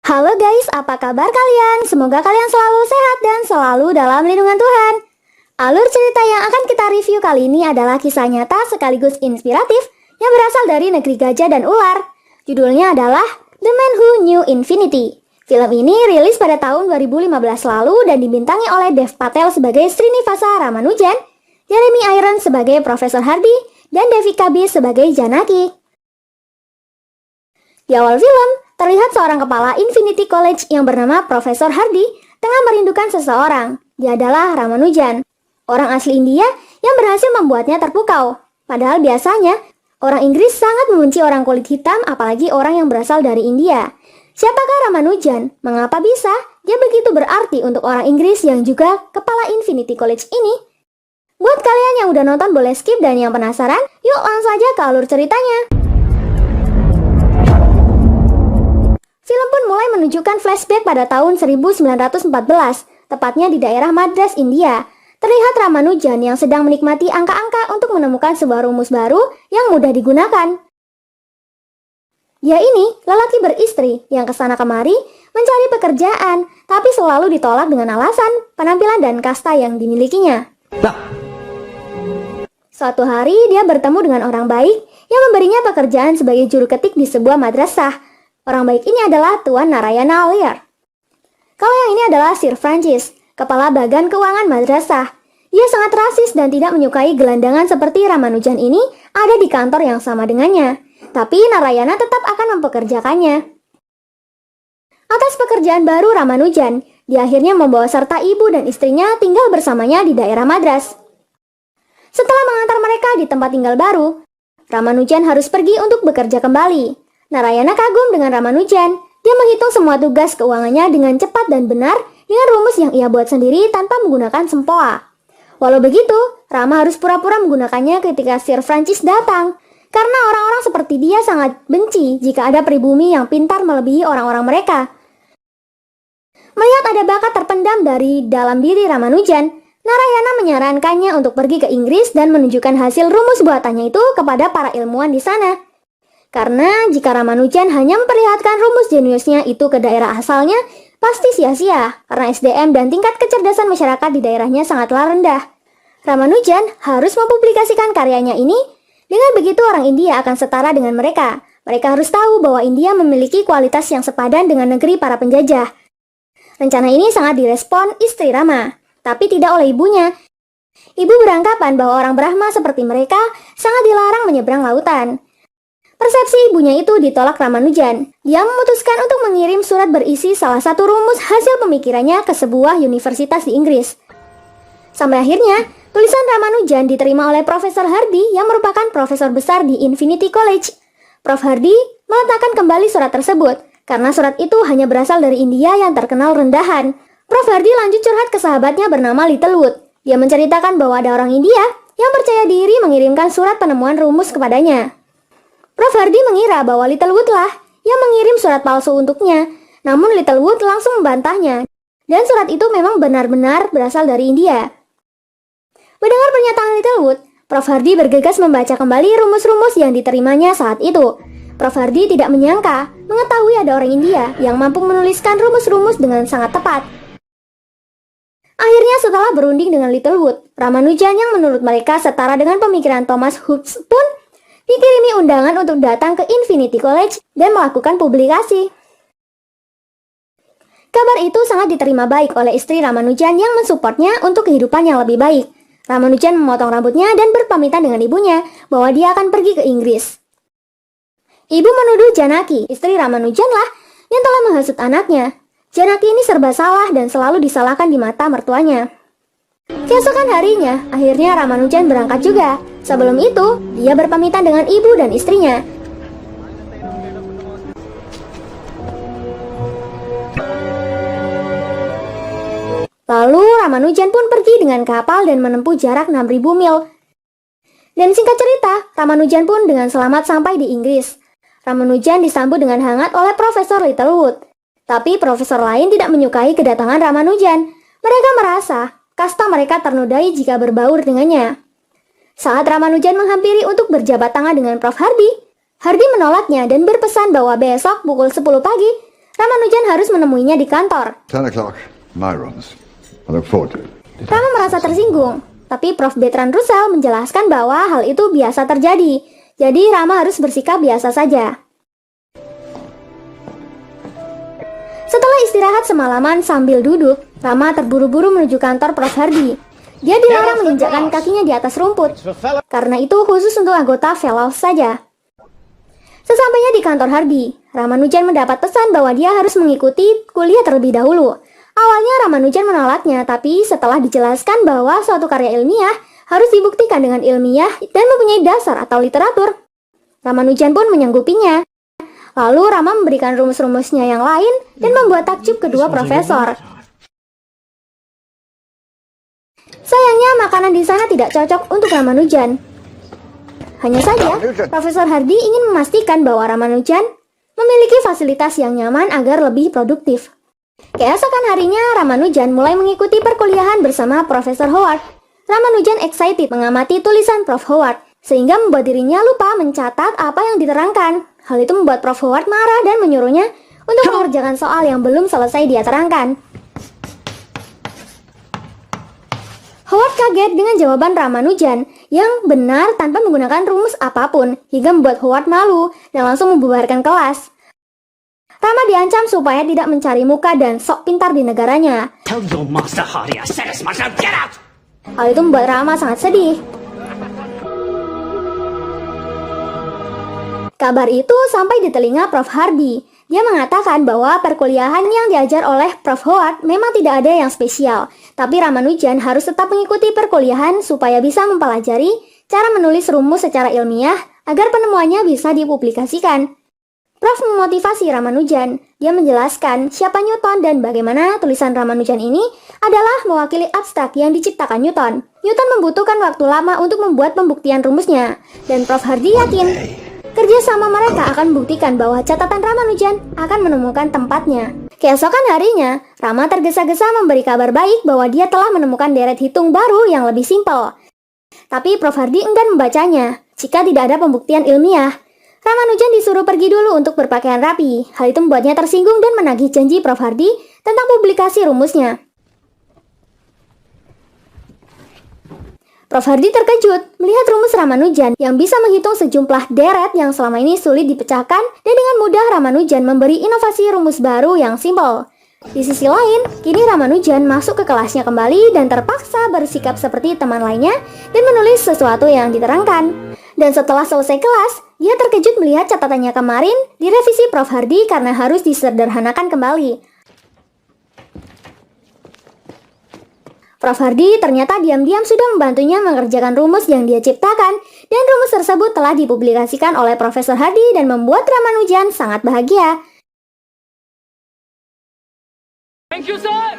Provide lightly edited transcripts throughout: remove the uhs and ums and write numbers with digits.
Halo guys, apa kabar kalian? Semoga kalian selalu sehat dan selalu dalam lindungan Tuhan. Alur cerita yang akan kita review kali ini adalah kisah nyata sekaligus inspiratif yang berasal dari negeri gajah dan ular. Judulnya adalah The Man Who Knew Infinity. Film ini rilis pada tahun 2015 lalu dan dibintangi oleh Dev Patel sebagai Srinivasa Ramanujan, Jeremy Irons sebagai Profesor Hardy, dan Devika B sebagai Janaki. Di awal film, terlihat seorang kepala Infinity College yang bernama Profesor Hardy tengah merindukan seseorang. Dia adalah Ramanujan, orang asli India yang berhasil membuatnya terpukau. Padahal biasanya, orang Inggris sangat membenci orang kulit hitam, apalagi orang yang berasal dari India. Siapakah Ramanujan? Mengapa bisa dia begitu berarti untuk orang Inggris yang juga kepala Infinity College ini? Buat kalian yang udah nonton boleh skip, dan yang penasaran, yuk langsung aja ke alur ceritanya. Film pun mulai menunjukkan flashback pada tahun 1914, tepatnya di daerah Madras, India. Terlihat Ramanujan yang sedang menikmati angka-angka untuk menemukan sebuah rumus baru yang mudah digunakan. Dia ini lelaki beristri yang kesana kemari mencari pekerjaan, tapi selalu ditolak dengan alasan penampilan dan kasta yang dimilikinya. Suatu hari dia bertemu dengan orang baik yang memberinya pekerjaan sebagai juru ketik di sebuah madrasah. Orang baik ini adalah Tuan Narayana Lear. Kalau yang ini adalah Sir Francis, kepala bagan keuangan madrasah. Ia sangat rasis dan tidak menyukai gelandangan seperti Ramanujan ini ada di kantor yang sama dengannya. Tapi Narayana tetap akan mempekerjakannya. Atas pekerjaan baru Ramanujan, dia akhirnya membawa serta ibu dan istrinya tinggal bersamanya di daerah Madras. Setelah mengantar mereka di tempat tinggal baru, Ramanujan harus pergi untuk bekerja kembali. Narayana kagum dengan Ramanujan. Dia menghitung semua tugas keuangannya dengan cepat dan benar dengan rumus yang ia buat sendiri tanpa menggunakan sempoa. Walau begitu, Rama harus pura-pura menggunakannya ketika Sir Francis datang. Karena orang-orang seperti dia sangat benci jika ada pribumi yang pintar melebihi orang-orang mereka. Melihat ada bakat terpendam dari dalam diri Ramanujan, Narayana menyarankannya untuk pergi ke Inggris dan menunjukkan hasil rumus buatannya itu kepada para ilmuwan di sana. Karena jika Ramanujan hanya memperlihatkan rumus jeniusnya itu ke daerah asalnya, pasti sia-sia karena SDM dan tingkat kecerdasan masyarakat di daerahnya sangatlah rendah. Ramanujan harus mempublikasikan karyanya ini, dengan begitu orang India akan setara dengan mereka. Mereka harus tahu bahwa India memiliki kualitas yang sepadan dengan negeri para penjajah. Rencana ini sangat direspon istri Rama, tapi tidak oleh ibunya. Ibu beranggapan bahwa orang Brahma seperti mereka sangat dilarang menyeberang lautan. Persepsi ibunya itu ditolak Ramanujan. Dia memutuskan untuk mengirim surat berisi salah satu rumus hasil pemikirannya ke sebuah universitas di Inggris. Sampai akhirnya, tulisan Ramanujan diterima oleh Profesor Hardy yang merupakan profesor besar di Infinity College. Prof. Hardy meletakkan kembali surat tersebut, karena surat itu hanya berasal dari India yang terkenal rendahan. Prof. Hardy lanjut curhat ke sahabatnya bernama Littlewood. Dia menceritakan bahwa ada orang India yang percaya diri mengirimkan surat penemuan rumus kepadanya. Prof. Hardy mengira bahwa Littlewood lah yang mengirim surat palsu untuknya. Namun Littlewood langsung membantahnya. Dan surat itu memang benar-benar berasal dari India. Mendengar pernyataan Littlewood, Prof. Hardy bergegas membaca kembali rumus-rumus yang diterimanya saat itu. Prof. Hardy tidak menyangka mengetahui ada orang India yang mampu menuliskan rumus-rumus dengan sangat tepat. Akhirnya setelah berunding dengan Littlewood, Ramanujan yang menurut mereka setara dengan pemikiran Thomas Hobbes pun dikirimi undangan untuk datang ke Infinity College dan melakukan publikasi. Kabar itu sangat diterima baik oleh istri Ramanujan yang mensupportnya untuk kehidupan yang lebih baik. Ramanujan memotong rambutnya dan berpamitan dengan ibunya bahwa dia akan pergi ke Inggris. Ibu menuduh Janaki, istri Ramanujan lah, yang telah menghasut anaknya. Janaki ini serba salah dan selalu disalahkan di mata mertuanya. Keesokan harinya, akhirnya Ramanujan berangkat juga. Sebelum itu, dia berpamitan dengan ibu dan istrinya. Lalu Ramanujan pun pergi dengan kapal dan menempuh jarak 6.000 mil. Dan singkat cerita, Ramanujan pun dengan selamat sampai di Inggris. Ramanujan disambut dengan hangat oleh Profesor Littlewood. Tapi profesor lain tidak menyukai kedatangan Ramanujan. Mereka merasa kasta mereka ternodai jika berbaur dengannya. Saat Ramanujan menghampiri untuk berjabat tangan dengan Prof. Hardy, Hardy menolaknya dan berpesan bahwa besok pukul 10 pagi, Ramanujan harus menemuinya di kantor. 10 o'clock, my rooms. I look forward to it. Rama merasa tersinggung, tapi Prof. Bertrand Russell menjelaskan bahwa hal itu biasa terjadi. Jadi Rama harus bersikap biasa saja. Setelah istirahat semalaman sambil duduk, Rama terburu-buru menuju kantor Prof. Hardy. Dia dilarang menginjakkan kakinya di atas rumput, karena itu khusus untuk anggota fellows saja. Sesampainya di kantor Hardy, Ramanujan mendapat pesan bahwa dia harus mengikuti kuliah terlebih dahulu. Awalnya Ramanujan menolaknya, tapi setelah dijelaskan bahwa suatu karya ilmiah harus dibuktikan dengan ilmiah dan mempunyai dasar atau literatur, Ramanujan pun menyanggupinya. Lalu Rama memberikan rumus-rumusnya yang lain dan membuat takjub kedua profesor. Sayangnya makanan di sana tidak cocok untuk Ramanujan. Hanya saja, Profesor Hardy ingin memastikan bahwa Ramanujan memiliki fasilitas yang nyaman agar lebih produktif. Keesokan harinya, Ramanujan mulai mengikuti perkuliahan bersama Profesor Howard. Ramanujan excited mengamati tulisan Prof. Howard, sehingga membuat dirinya lupa mencatat apa yang diterangkan. Hal itu membuat Prof. Howard marah dan menyuruhnya untuk mengerjakan soal yang belum selesai dia terangkan. Howard kaget dengan jawaban Ramanujan yang benar tanpa menggunakan rumus apapun, hingga membuat Howard malu dan langsung membubarkan kelas. Rama diancam supaya tidak mencari muka dan sok pintar di negaranya. Hal itu membuat Rama sangat sedih. Kabar itu sampai di telinga Prof. Hardy. Dia mengatakan bahwa perkuliahan yang diajar oleh Prof. Howard memang tidak ada yang spesial, tapi Ramanujan harus tetap mengikuti perkuliahan supaya bisa mempelajari cara menulis rumus secara ilmiah agar penemuannya bisa dipublikasikan. Prof. memotivasi Ramanujan. Dia menjelaskan siapa Newton dan bagaimana tulisan Ramanujan ini adalah mewakili abstrak yang diciptakan Newton. Newton membutuhkan waktu lama untuk membuat pembuktian rumusnya, dan Prof. Hardy yakin kerjasama mereka akan membuktikan bahwa catatan Ramanujan akan menemukan tempatnya. Keesokan harinya, Rama tergesa-gesa memberi kabar baik bahwa dia telah menemukan deret hitung baru yang lebih simpel. Tapi Prof. Hardy enggan membacanya jika tidak ada pembuktian ilmiah. Ramanujan disuruh pergi dulu untuk berpakaian rapi. Hal itu membuatnya tersinggung dan menagih janji Prof. Hardy tentang publikasi rumusnya. Prof. Hardy terkejut melihat rumus Ramanujan yang bisa menghitung sejumlah deret yang selama ini sulit dipecahkan, dan dengan mudah Ramanujan memberi inovasi rumus baru yang simpel. Di sisi lain, kini Ramanujan masuk ke kelasnya kembali dan terpaksa bersikap seperti teman lainnya dan menulis sesuatu yang diterangkan. Dan setelah selesai kelas, dia terkejut melihat catatannya kemarin direvisi Prof. Hardy karena harus disederhanakan kembali. Prof. Hardy ternyata diam-diam sudah membantunya mengerjakan rumus yang dia ciptakan, dan rumus tersebut telah dipublikasikan oleh Profesor Hardy dan membuat Ramanujan sangat bahagia. Thank you, sir.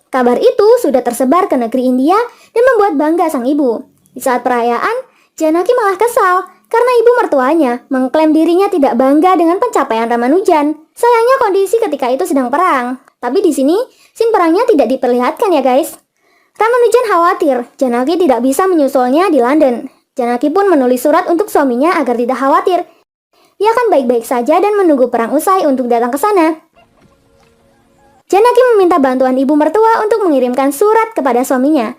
Kabar itu sudah tersebar ke negeri India dan membuat bangga sang ibu. Di saat perayaan, Janaki malah kesal karena ibu mertuanya mengklaim dirinya tidak bangga dengan pencapaian Ramanujan. Sayangnya kondisi ketika itu sedang perang. Tapi di sini, scene perangnya tidak diperlihatkan ya guys. Ramanujan khawatir Janaki tidak bisa menyusulnya di London. Janaki pun menulis surat untuk suaminya agar tidak khawatir. Dia akan baik-baik saja dan menunggu perang usai untuk datang ke sana. Janaki meminta bantuan ibu mertua untuk mengirimkan surat kepada suaminya.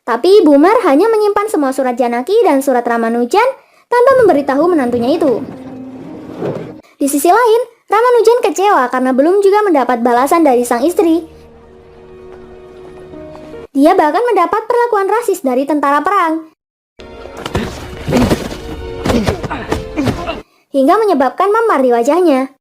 Tapi Boomer hanya menyimpan semua surat Janaki dan surat Ramanujan tanpa memberitahu menantunya itu. Di sisi lain, Ramanujan kecewa karena belum juga mendapat balasan dari sang istri. Dia bahkan mendapat perlakuan rasis dari tentara perang, hingga menyebabkan memar di wajahnya.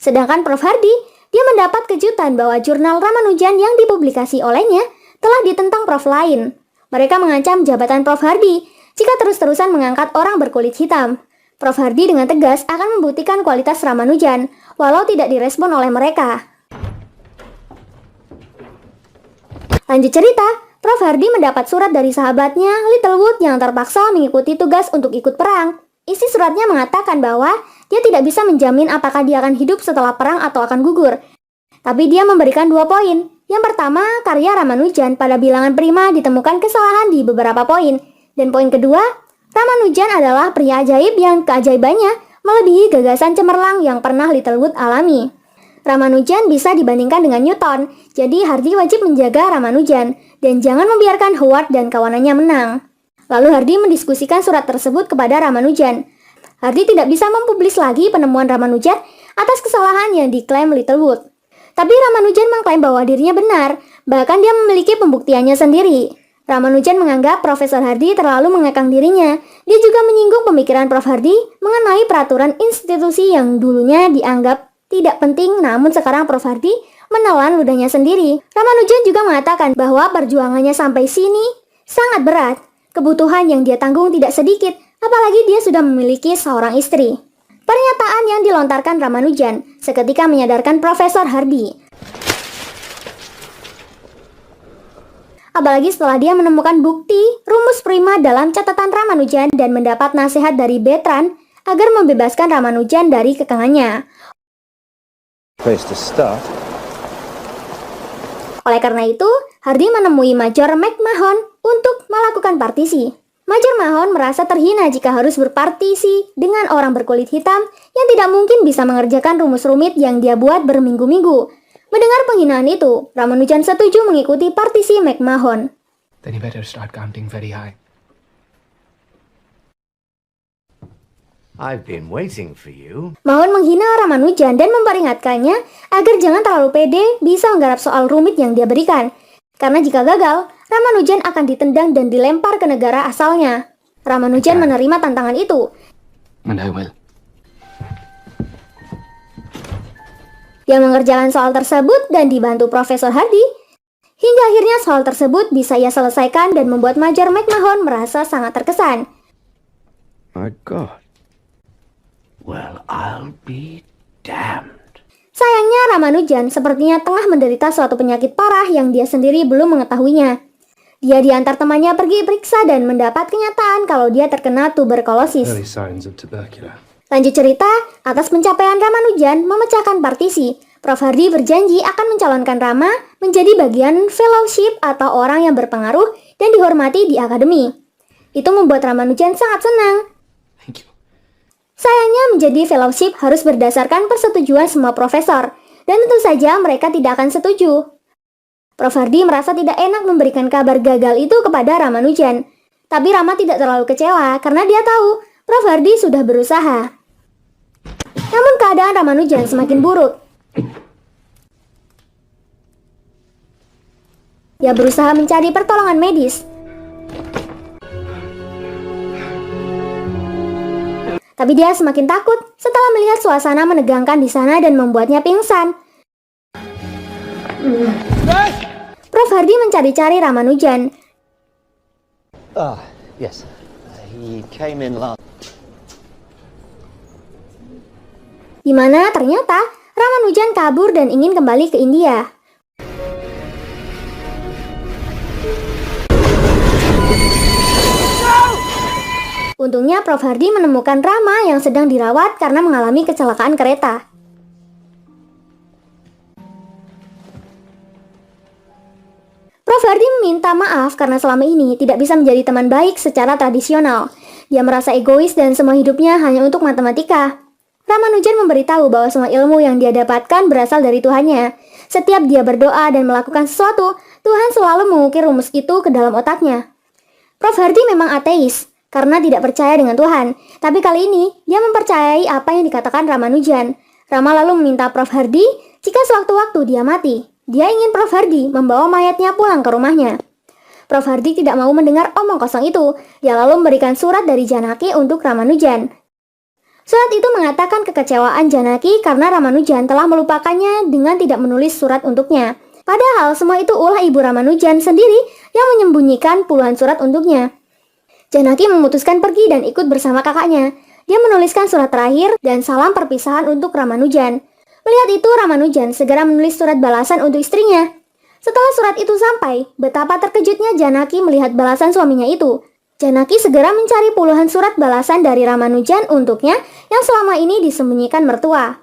Sedangkan Prof. Hardy, dia mendapat kejutan bahwa jurnal Ramanujan yang dipublikasi olehnya telah ditentang prof lain. Mereka mengancam jabatan Prof. Hardy jika terus-terusan mengangkat orang berkulit hitam. Prof. Hardy dengan tegas akan membuktikan kualitas Ramanujan, walau tidak direspon oleh mereka. Lanjut cerita, Prof. Hardy mendapat surat dari sahabatnya, Littlewood, yang terpaksa mengikuti tugas untuk ikut perang. Isi suratnya mengatakan bahwa dia tidak bisa menjamin apakah dia akan hidup setelah perang atau akan gugur. Tapi dia memberikan 2 poin. Yang pertama, karya Ramanujan pada bilangan prima ditemukan kesalahan di beberapa poin. Dan poin kedua, Ramanujan adalah pria ajaib yang keajaibannya melebihi gagasan cemerlang yang pernah Littlewood alami. Ramanujan bisa dibandingkan dengan Newton, jadi Hardy wajib menjaga Ramanujan dan jangan membiarkan Howard dan kawanannya menang. Lalu Hardy mendiskusikan surat tersebut kepada Ramanujan. Hardy tidak bisa mempublis lagi penemuan Ramanujan atas kesalahan yang diklaim Littlewood. Tapi Ramanujan mengklaim bahwa dirinya benar, bahkan dia memiliki pembuktiannya sendiri. Ramanujan menganggap Profesor Hardy terlalu mengekang dirinya. Dia juga menyinggung pemikiran Prof. Hardy mengenai peraturan institusi yang dulunya dianggap tidak penting, namun sekarang Prof. Hardy menelan ludahnya sendiri. Ramanujan juga mengatakan bahwa perjuangannya sampai sini sangat berat. Kebutuhan yang dia tanggung tidak sedikit, apalagi dia sudah memiliki seorang istri. Pernyataan yang dilontarkan Ramanujan seketika menyadarkan Profesor Hardy. Apalagi setelah dia menemukan bukti rumus prima dalam catatan Ramanujan dan mendapat nasihat dari Bertrand agar membebaskan Ramanujan dari kekangannya. Place to start. Oleh karena itu, Hardy menemui Major McMahon untuk melakukan partisi. Major Mahon merasa terhina jika harus berpartisi dengan orang berkulit hitam yang tidak mungkin bisa mengerjakan rumus rumit yang dia buat berminggu-minggu. Mendengar penghinaan itu, Ramanujan setuju mengikuti partisi McMahon. Then you better start counting very high. I've been waiting for you. Mahon menghina Ramanujan dan memperingatkannya agar jangan terlalu pede bisa menggarap soal rumit yang dia berikan. Karena jika gagal, Ramanujan akan ditendang dan dilempar ke negara asalnya. Ramanujan menerima tantangan itu. And I will. Dia mengerjakan soal tersebut dan dibantu Profesor Hardy. Hingga akhirnya soal tersebut bisa ia selesaikan dan membuat Major McMahon merasa sangat terkesan. My God. Well, I'll be damned. Sayangnya Ramanujan sepertinya tengah menderita suatu penyakit parah yang dia sendiri belum mengetahuinya. Dia diantar temannya pergi periksa dan mendapat kenyataan kalau dia terkena tuberkulosis. Early signs of tuberculosis. Lanjut cerita, atas pencapaian Ramanujan memecahkan partisi, Prof. Hardy berjanji akan mencalonkan Rama menjadi bagian fellowship atau orang yang berpengaruh dan dihormati di akademi. Itu membuat Ramanujan sangat senang. Thank you. Sayangnya menjadi fellowship harus berdasarkan persetujuan semua profesor, dan tentu saja mereka tidak akan setuju. Prof. Hardy merasa tidak enak memberikan kabar gagal itu kepada Ramanujan. Tapi Rama tidak terlalu kecewa karena dia tahu Prof. Hardy sudah berusaha. Namun keadaan Ramanujan semakin buruk. Dia berusaha mencari pertolongan medis. Tapi dia semakin takut setelah melihat suasana menegangkan di sana dan membuatnya pingsan. Prof. Hardy mencari-cari Ramanujan. Yes. He came in last. Di mana ternyata Ramanujan kabur dan ingin kembali ke India. Untungnya Prof. Hardy menemukan Rama yang sedang dirawat karena mengalami kecelakaan kereta. Prof. Hardy meminta maaf karena selama ini tidak bisa menjadi teman baik secara tradisional. Dia merasa egois dan semua hidupnya hanya untuk matematika. Ramanujan memberitahu bahwa semua ilmu yang dia dapatkan berasal dari Tuhannya. Setiap dia berdoa dan melakukan sesuatu, Tuhan selalu mengukir rumus itu ke dalam otaknya. Prof. Hardy memang ateis karena tidak percaya dengan Tuhan. Tapi kali ini, dia mempercayai apa yang dikatakan Ramanujan. Rama lalu meminta Prof. Hardy jika sewaktu-waktu dia mati. Dia ingin Prof. Hardy membawa mayatnya pulang ke rumahnya. Prof. Hardy tidak mau mendengar omong kosong itu. Dia lalu memberikan surat dari Janaki untuk Ramanujan. Surat itu mengatakan kekecewaan Janaki karena Ramanujan telah melupakannya dengan tidak menulis surat untuknya. Padahal semua itu ulah ibu Ramanujan sendiri yang menyembunyikan puluhan surat untuknya. Janaki memutuskan pergi dan ikut bersama kakaknya. Dia menuliskan surat terakhir dan salam perpisahan untuk Ramanujan. Melihat itu, Ramanujan segera menulis surat balasan untuk istrinya. Setelah surat itu sampai, betapa terkejutnya Janaki melihat balasan suaminya itu. Janaki segera mencari puluhan surat balasan dari Ramanujan untuknya yang selama ini disembunyikan mertua.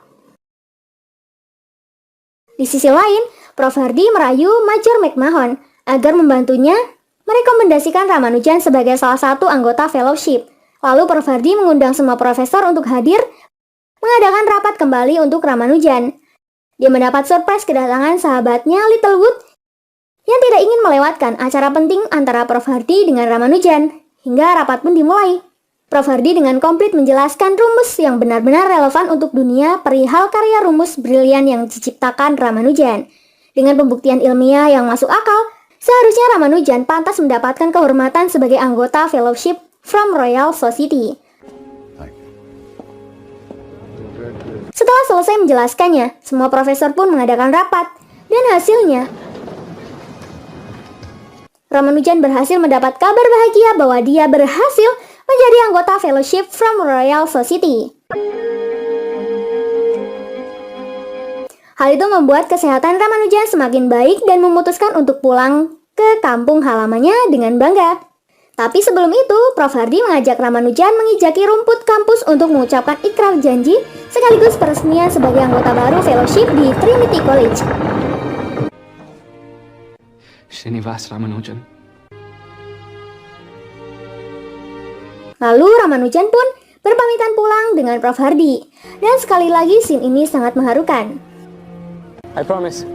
Di sisi lain, Prof. Hardy merayu Major McMahon agar membantunya merekomendasikan Ramanujan sebagai salah satu anggota fellowship. Lalu Prof. Hardy mengundang semua profesor untuk hadir, mengadakan rapat kembali untuk Ramanujan. Dia mendapat surprise kedatangan sahabatnya Littlewood yang tidak ingin melewatkan acara penting antara Prof. Hardy dengan Ramanujan, hingga rapat pun dimulai. Prof. Hardy dengan komplit menjelaskan rumus yang benar-benar relevan untuk dunia perihal karya rumus brilian yang diciptakan Ramanujan. Dengan pembuktian ilmiah yang masuk akal, seharusnya Ramanujan pantas mendapatkan kehormatan sebagai anggota Fellowship from Royal Society. Setelah selesai menjelaskannya, semua profesor pun mengadakan rapat, dan hasilnya Ramanujan berhasil mendapat kabar bahagia bahwa dia berhasil menjadi anggota Fellowship from Royal Society. Hal itu membuat kesehatan Ramanujan semakin baik dan memutuskan untuk pulang ke kampung halamannya dengan bangga. Tapi sebelum itu, Prof. Hardy mengajak Ramanujan mengijaki rumput kampus untuk mengucapkan ikrar janji sekaligus peresmian sebagai anggota baru Fellowship di Trinity College. Srinivas Ramanujan. Lalu Ramanujan pun berpamitan pulang dengan Prof. Hardy. Dan sekali lagi scene ini sangat mengharukan. I promise.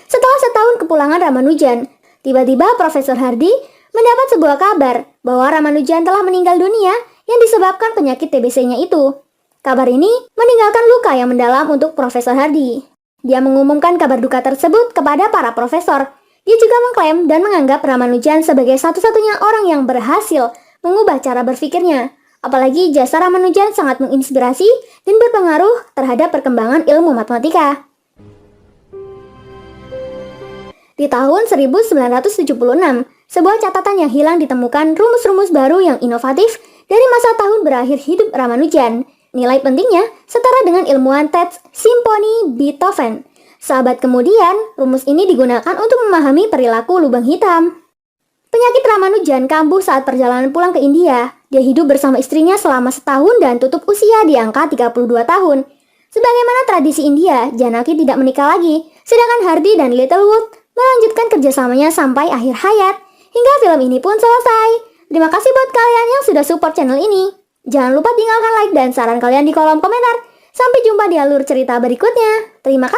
Setelah setahun kepulangan Ramanujan, tiba-tiba Profesor Hardy mendapat sebuah kabar bahwa Ramanujan telah meninggal dunia yang disebabkan penyakit TBC-nya itu. Kabar ini meninggalkan luka yang mendalam untuk Profesor Hardy. Dia mengumumkan kabar duka tersebut kepada para profesor. Dia juga mengklaim dan menganggap Ramanujan sebagai satu-satunya orang yang berhasil mengubah cara berpikirnya. Apalagi jasa Ramanujan sangat menginspirasi dan berpengaruh terhadap perkembangan ilmu matematika. Di tahun 1976, sebuah catatan yang hilang ditemukan rumus-rumus baru yang inovatif dari masa tahun berakhir hidup Ramanujan. Nilai pentingnya setara dengan ilmuwan Ted Simony Beethoven. Seabad kemudian, rumus ini digunakan untuk memahami perilaku lubang hitam. Penyakit Ramanujan kambuh saat perjalanan pulang ke India. Dia hidup bersama istrinya selama setahun dan tutup usia di angka 32 tahun. Sebagaimana tradisi India, Janaki tidak menikah lagi, sedangkan Hardy dan Littlewood melanjutkan kerjasamanya sampai akhir hayat. Hingga film ini pun selesai. Terima kasih buat kalian yang sudah support channel ini. Jangan lupa tinggalkan like dan saran kalian di kolom komentar. Sampai jumpa di alur cerita berikutnya. Terima kasih.